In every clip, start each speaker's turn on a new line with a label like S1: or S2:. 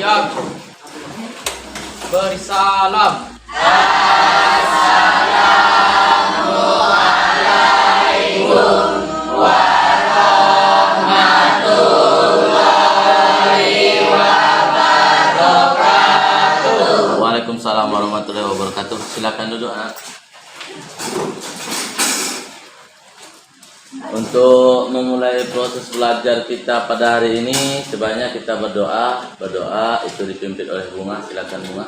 S1: Siap. Beri salam. Waalaikumsalam warahmatullahi wabarakatuh. Silakan duduk, anak. Untuk memulai proses belajar kita pada hari ini, sebaiknya kita berdoa. Berdoa itu dipimpin oleh Bunga. Silakan Bunga.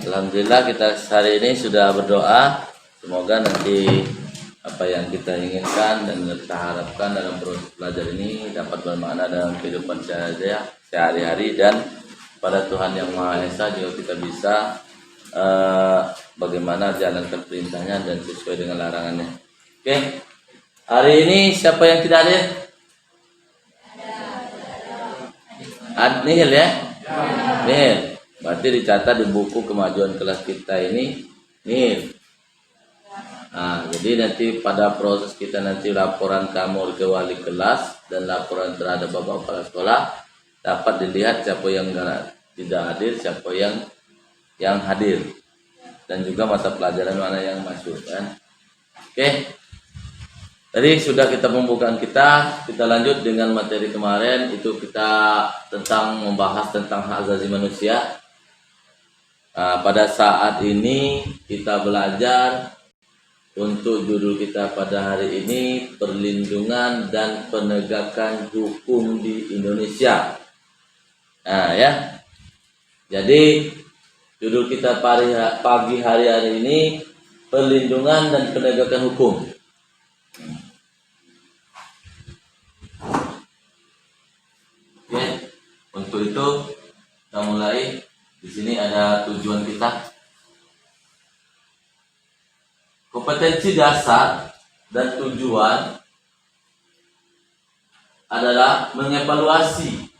S1: Alhamdulillah kita hari ini sudah berdoa, semoga nanti apa yang kita inginkan dan kita harapkan dalam proses belajar ini dapat bermakna dalam kehidupan sehari-hari, dan pada Tuhan Yang Maha Esa juga kita bisa bagaimana jalankan perintahnya dan sesuai dengan larangannya. Oke, hari ini siapa yang tidak hadir? Nihil ya? Nihil. Berarti dicatat di buku kemajuan kelas kita ini nih. Nah, jadi nanti pada proses kita nanti laporan kamu ke wali kelas dan laporan terhadap bapak kepala sekolah dapat dilihat siapa yang tidak hadir, siapa yang hadir, dan juga mata pelajaran mana yang masuk kan. Oke. Tadi sudah kita pembukaan kita lanjut dengan materi kemarin, itu kita membahas tentang hak asasi manusia. Nah, pada saat ini kita belajar untuk judul kita pada hari ini, perlindungan dan penegakan hukum di Indonesia. Nah ya, jadi judul kita pagi hari ini, perlindungan dan penegakan hukum. Oke, untuk itu kita mulai. Di sini ada tujuan kita. Kompetensi dasar dan tujuan adalah mengevaluasi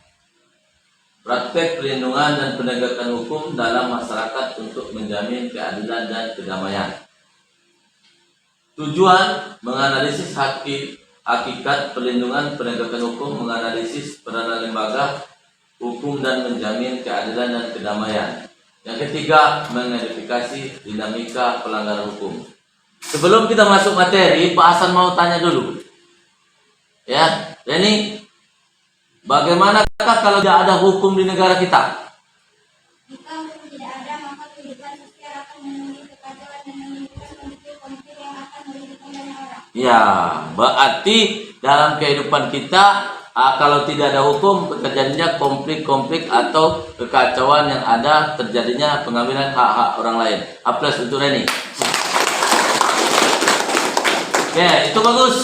S1: praktek perlindungan dan penegakan hukum dalam masyarakat untuk menjamin keadilan dan kedamaian. Tujuan menganalisis hakikat perlindungan penegakan hukum, menganalisis peranan lembaga hukum dan menjamin keadilan dan kedamaian. Yang ketiga, mengidentifikasi dinamika pelanggaran hukum. Sebelum kita masuk materi, Pak Hasan mau tanya dulu. Ya, ini bagaimana kalau tidak ada hukum di negara kita?
S2: Jika hukum tidak ada, maka kehidupan sosial akan menemui kekacauan dan menimbulkan konflik-konflik yang akan merugikan banyak orang.
S1: Ya, berarti dalam kehidupan kita, kalau tidak ada hukum, terjadinya konflik-konflik atau kekacauan yang ada, terjadinya pengambilan hak-hak orang lain. Aplaus untuk Reni. Oke, itu bagus.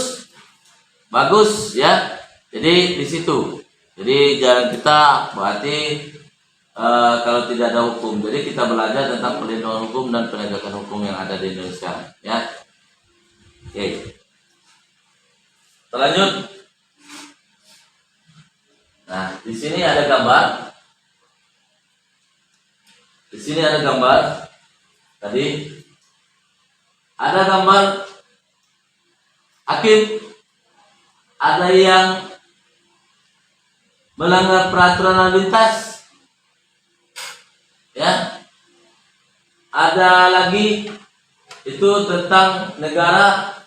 S1: Bagus ya. Jadi di situ. Jadi jalan kita berarti kalau tidak ada hukum. Jadi kita belajar tentang perlindungan hukum dan penegakan hukum yang ada di Indonesia, ya. Oke. Lanjut. Nah, di sini ada gambar. Di sini ada gambar. Tadi ada gambar hakim, ada yang melanggar peraturan lalu lintas, ya. Ada lagi itu tentang negara,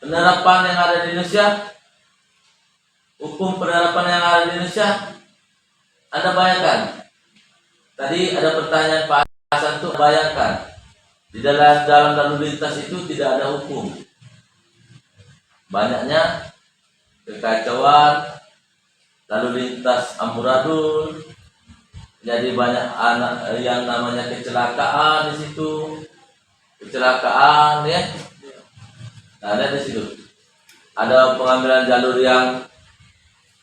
S1: penerapan yang ada di Indonesia. hukum penerapan yang ada di Indonesia, Anda bayangkan. Tadi ada pertanyaan Pak Hasan tuh, bayangkan di dalam lalu lintas itu tidak ada hukum. Banyaknya kekacauan, lalu lintas amburadul, jadi banyak anak yang namanya kecelakaan di situ, kecelakaan ya. Nah, ada di situ. Ada pengambilan jalur yang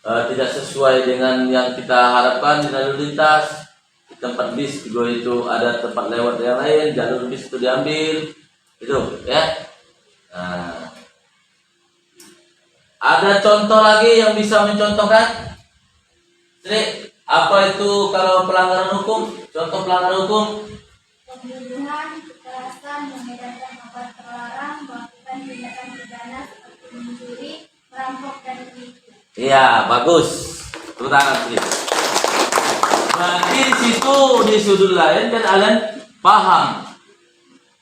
S1: tidak sesuai dengan yang kita harapkan di lalu lintas. Di tempat bis juga itu ada tempat lewat yang lain, jalur bis itu diambil, itu ya. Nah, ada contoh lagi yang bisa mencontohkan? Jadi, apa itu kalau pelanggaran hukum? Contoh pelanggaran hukum?
S2: Pembunuhan, kekerasan, mengedarkan obat terlarang, melakukan tindakan pidana seperti mencuri, merampok, dan menipu.
S1: Iya, bagus. Tepuk tangan sedikit. Berarti di situ di sudut lain kan kalian paham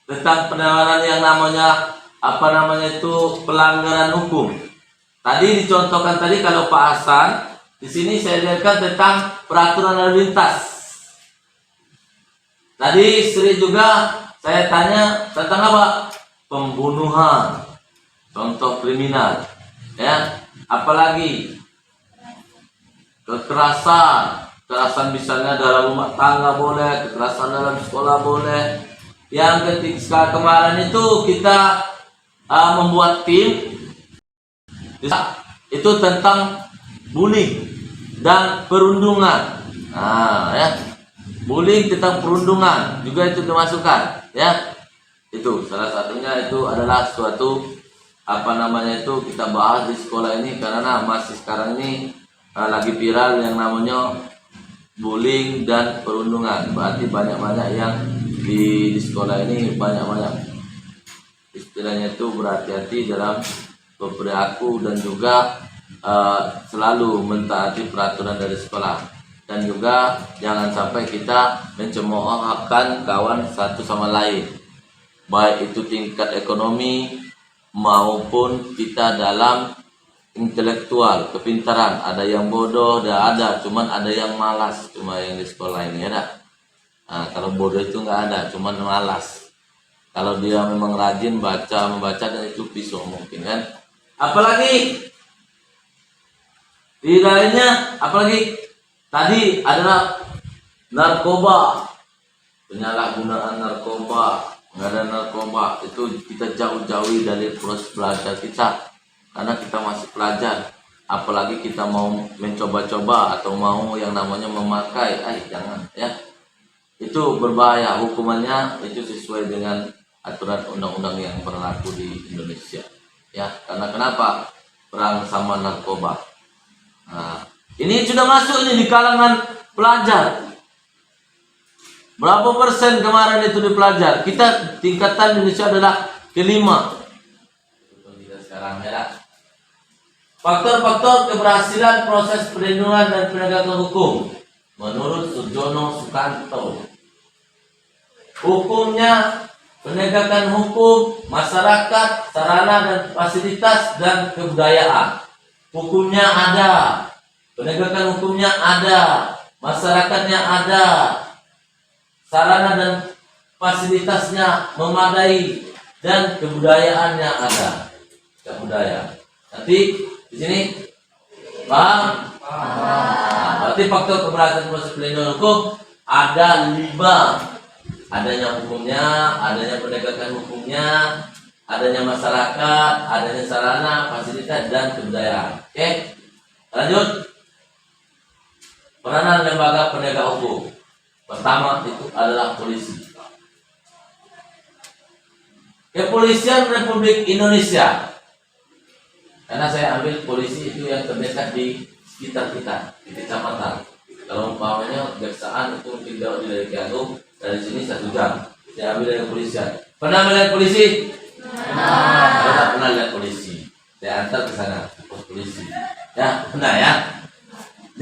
S1: tentang penanganan yang namanya itu pelanggaran hukum. Tadi dicontohkan tadi kalau Pak Hasan, di sini saya lihatkan tentang peraturan lalu lintas. Tadi Sri juga saya tanya tentang apa? Pembunuhan, contoh kriminal, ya. Apalagi kekerasan, kekerasan misalnya dalam rumah tangga boleh, kekerasan dalam sekolah boleh. Yang ketika kemarin itu kita membuat tim itu tentang bullying dan perundungan. Nah, ya. Bullying tentang perundungan juga itu dimasukkan, ya. Itu salah satunya itu adalah suatu kita bahas di sekolah ini karena masih sekarang ini lagi viral yang namanya bullying dan perundungan. Berarti banyak-banyak yang di sekolah ini banyak-banyak istilahnya itu berhati-hati dalam berperilaku dan juga selalu mentaati peraturan dari sekolah. Dan juga jangan sampai kita mencemoohkan kawan satu sama lain, baik itu tingkat ekonomi maupun kita dalam intelektual, kepintaran. Ada yang bodoh, ada, cuman ada yang malas, cuma yang di sekolah ini ada. Nah, kalau bodoh itu nggak ada, cuman malas. Kalau dia memang rajin membaca dan itu bisa mungkin kan. Apalagi di lainnya, apalagi tadi adalah narkoba, penyalahgunaan narkoba, pengadaan narkoba itu kita jauh-jauhi dari proses belajar kita karena kita masih pelajar. Apalagi kita mau mencoba-coba atau mau yang namanya memakai, jangan ya. Itu berbahaya, hukumannya itu sesuai dengan aturan undang-undang yang berlaku di Indonesia. Ya, karena kenapa? Perang sama narkoba. Nah, ini sudah masuk ini di kalangan pelajar. Berapa persen kemarin itu di pelajar? Kita tingkatan Indonesia adalah kelima. Kita sekarang ya. Faktor-faktor keberhasilan proses perlindungan dan penegakan hukum menurut Sujono Sukanto. Hukumnya, penegakan hukum, masyarakat, sarana dan fasilitas dan kebudayaan. Hukumnya ada, penegakan hukumnya ada, masyarakatnya ada, sarana dan fasilitasnya memadai, dan kebudayaannya ada. Kebudayaan. Nanti di sini paham? Berarti faktor keberhasilan proses pelindungan hukum ada 5. Adanya hukumnya, adanya penegakan hukumnya, adanya masyarakat, adanya sarana, fasilitas, dan kebudayaan. Oke, lanjut. Peranan lembaga penegak hukum. Pertama itu adalah polisi. Kepolisian Republik Indonesia. Karena saya ambil polisi itu yang terdekat di sekitar kita, di kecamatan. Kalau umpamanya kejaksaan itu mungkin jauh dari Kiagung, dari sini 1 jam. Saya ambil dari kepolisian. Pernah melihat polisi? Saya tak pernah lihat polisi. Saya antar ke sana, pos polisi. Ya, pernah ya.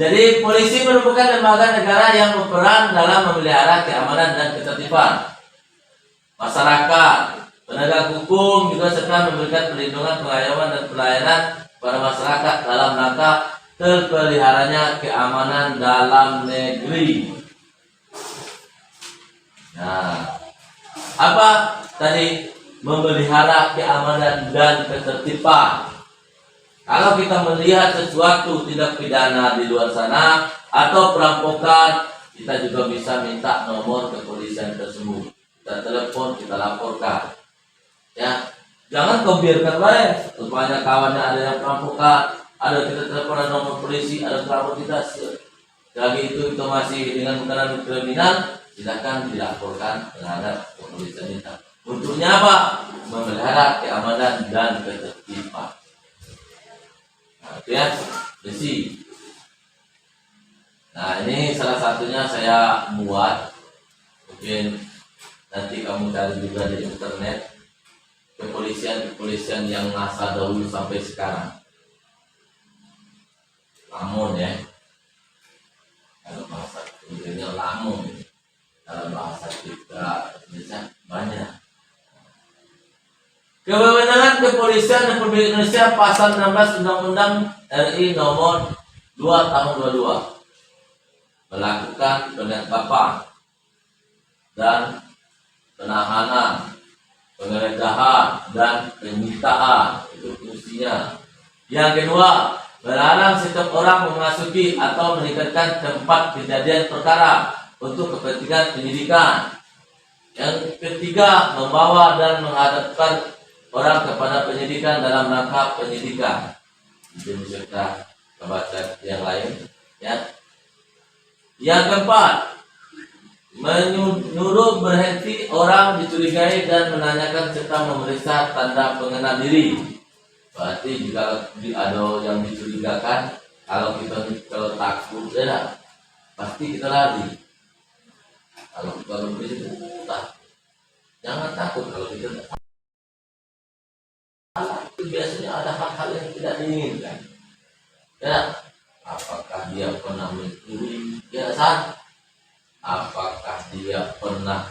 S1: Jadi polisi merupakan lembaga negara yang berperan dalam memelihara keamanan dan ketertiban masyarakat. Penegak hukum juga serta memberikan perlindungan, pengayoman dan pelayanan kepada masyarakat dalam rangka terpeliharanya keamanan dalam negeri. Nah, apa tadi? Memelihara keamanan dan ketertiban. Kalau kita melihat sesuatu tindak pidana di luar sana atau perampokan, kita juga bisa minta nomor kepolisian tersebut. Kita telepon, kita laporkan. Ya, jangan kau biarkan baik. Rupanya kawannya ada yang perampokan, ada kita telepon ada nomor polisi, ada perampok kita. Lagi itu masih dengan bukan kriminal, silakan dilaporkan terhadap kepolisian kita. Untuknya apa? Memelihara keamanan dan ketertiban. Nah, itu ya, besi. Nah, ini salah satunya saya buat. Mungkin nanti kamu cari juga di internet. Kepolisian yang masa dahulu sampai sekarang. Lamun ya. Kalau bahasa Indonesia lamun. Dalam bahasa kita Indonesia banyak. Kewenangan Kepolisian Republik Indonesia pasal 16 Undang-Undang RI nomor 2 tahun 22 melakukan penetapan dan penahanan, penggeledahan dan penyitaan, itu fungsinya. Yang kedua, melarang setiap orang memasuki atau meningkatkan tempat kejadian perkara untuk kepentingan penyidikan. Yang ketiga, membawa dan menghadapkan orang kepada penyidikan dalam rangka penyidikan. Itu kita baca yang lain, ya. Yang keempat, menyuruh berhenti orang dicurigai dan menanyakan serta memeriksa tanda pengenal diri. Berarti jika ada yang dicurigakan, kalau takut, ya, pasti kita lari. Kalau begitu, jangan takut kalau kita takut. Itu biasanya ada hal-hal yang tidak diinginkan. Ya, apakah dia pernah mencuri hiasan? Apakah dia pernah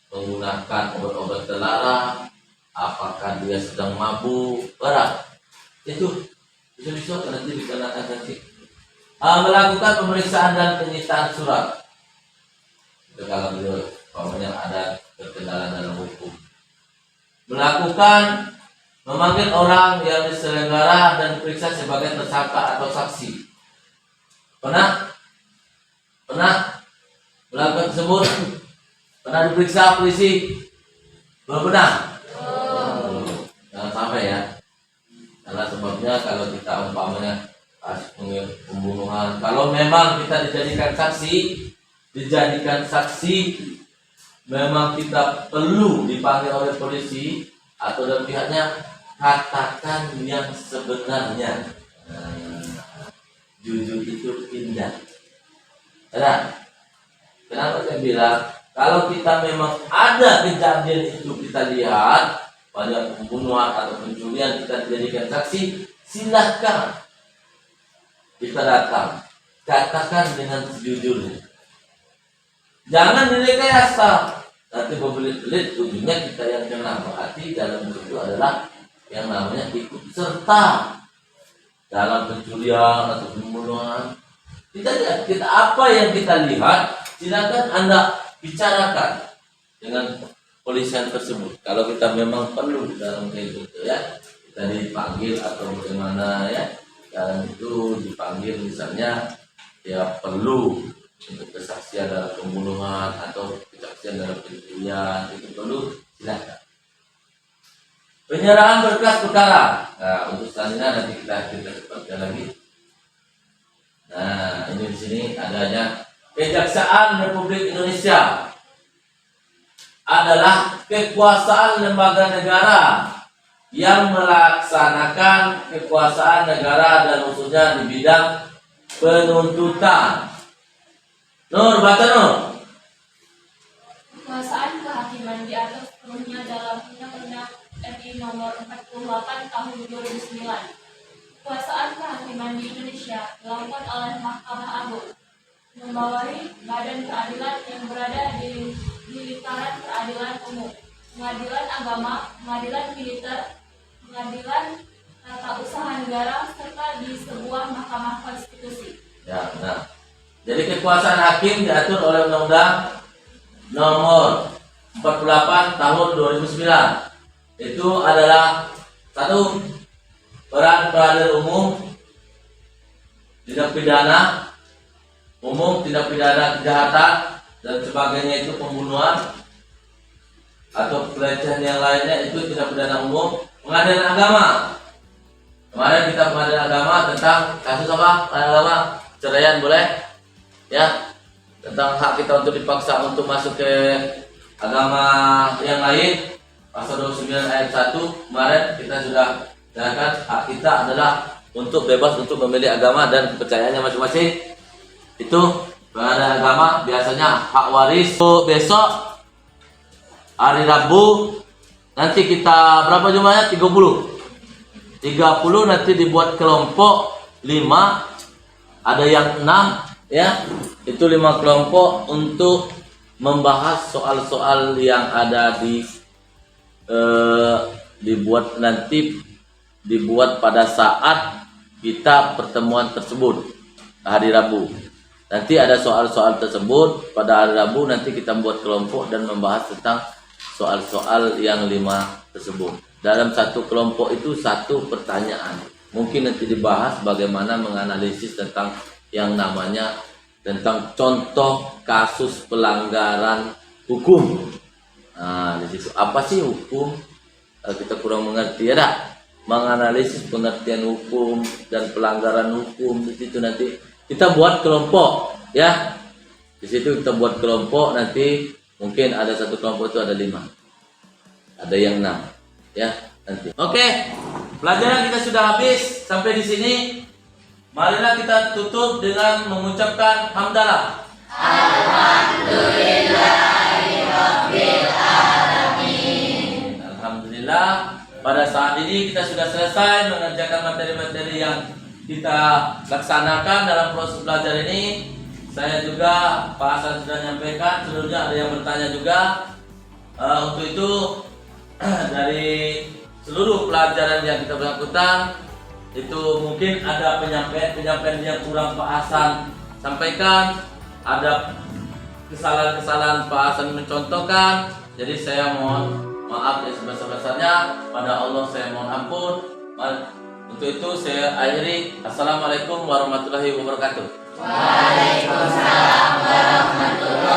S1: menggunakan obat-obat terlarang? Apakah dia sedang mabuk? Berat. Itu bisa nanti dikenakan sanksi. Melakukan pemeriksaan dan penyitaan surat. Itu kalau beliau ada terkendala dalam hukum. Melakukan memanggil orang yang diselenggara dan diperiksa sebagai tersangka atau saksi. Pernah melakukan tersebut? Pernah diperiksa polisi? Belum pernah? Jangan sampai ya. Karena sebabnya kalau kita umpamanya pembunuhan, kalau memang kita dijadikan saksi, memang kita perlu dipanggil oleh polisi atau dari pihaknya, katakan yang sebenarnya. Jujur itu indah. Kenapa saya bilang kalau kita memang ada kejadian itu kita lihat pada pembunuhan atau pencurian kita dijadikan saksi, silahkan kita datang, katakan dengan sejujurnya. Jangan direkayasa. Nanti berbelit-belit ujungnya kita yang kena. Berarti dalam itu adalah yang namanya ikut serta dalam pencurian atau pembunuhan. Kita apa yang kita lihat, silakan Anda bicarakan dengan polisian tersebut. Kalau kita memang perlu dalam kayak gitu ya, kita dipanggil atau bagaimana ya, dalam itu dipanggil misalnya ya perlu untuk kesaksian dalam pembunuhan atau kesaksian dalam pencurian, itu perlu, silakan. Penyerahan berkas perkara. Nah, untuk selanjutnya nanti kita sebutkan lagi. Nah, ini di sini adanya Kejaksaan Republik Indonesia adalah kekuasaan lembaga negara yang melaksanakan kekuasaan negara dan khususnya di bidang penuntutan. Nur, baca Nur.
S2: Kekuasaan kehakiman diatur sepenuhnya dalam Undang-Undang RI nomor 48 tahun 2009. Kekuasaan kehakiman di Indonesia dilakukan oleh Mahkamah Agung, membawahi badan peradilan yang berada di lingkaran peradilan umum, pengadilan agama, pengadilan militer, pengadilan tata usaha negara, serta di sebuah mahkamah konstitusi.
S1: Ya, nah. Jadi kekuasaan hakim diatur oleh Undang-Undang Nomor 48 Tahun 2009. Itu adalah satu, peran peradilan umum, tindak pidana umum, tindak pidana kejahatan dan sebagainya itu pembunuhan atau pelecehan yang lainnya itu tindak pidana umum. Pengadilan agama, kemarin kita pengadilan agama tentang kasus apa? Pengadilan agama ceraian boleh, ya, tentang hak kita untuk dipaksa untuk masuk ke agama yang lain, pasal 29 ayat 1 kemarin kita sudah katakan hak kita adalah untuk bebas untuk memilih agama dan kepercayaannya masing-masing. Itu pengadilan agama biasanya hak waris. Besok hari Rabu nanti kita berapa jumlahnya? 30 nanti dibuat kelompok 5, ada yang 6, ya, itu 5 kelompok untuk membahas soal-soal yang ada dibuat pada saat kita pertemuan tersebut hari Rabu. Nanti ada soal-soal tersebut pada hari Rabu, nanti kita buat kelompok dan membahas tentang soal-soal yang 5 tersebut. Dalam satu kelompok itu satu pertanyaan. Mungkin nanti dibahas bagaimana menganalisis tentang yang namanya tentang contoh kasus pelanggaran hukum. Nah, di situ apa sih hukum? Kita kurang mengerti, ada menganalisis pengertian hukum dan pelanggaran hukum. Di situ nanti kita buat kelompok, ya. Di situ kita buat kelompok, nanti mungkin ada satu kelompok itu ada 5, ada yang 6, ya nanti. Oke, pelajaran kita sudah habis sampai di sini. Marilah kita tutup dengan mengucapkan hamdalah. Alhamdulillah, pada saat ini kita sudah selesai mengerjakan materi-materi yang kita laksanakan dalam proses belajar ini. Saya juga, Pak Hasan sudah menyampaikan, seluruhnya ada yang bertanya juga. Untuk itu dari seluruh pelajaran yang kita bersangkutan, itu mungkin ada penyampaian yang kurang Pak Hasan sampaikan, ada kesalahan-kesalahan Pak Hasan mencontohkan. Jadi saya mohon maaf yang sebesar-besarnya, pada Allah saya mohon ampun. Untuk itu saya akhiri. Assalamualaikum warahmatullahi wabarakatuh.
S2: Waalaikumsalam warahmatullahi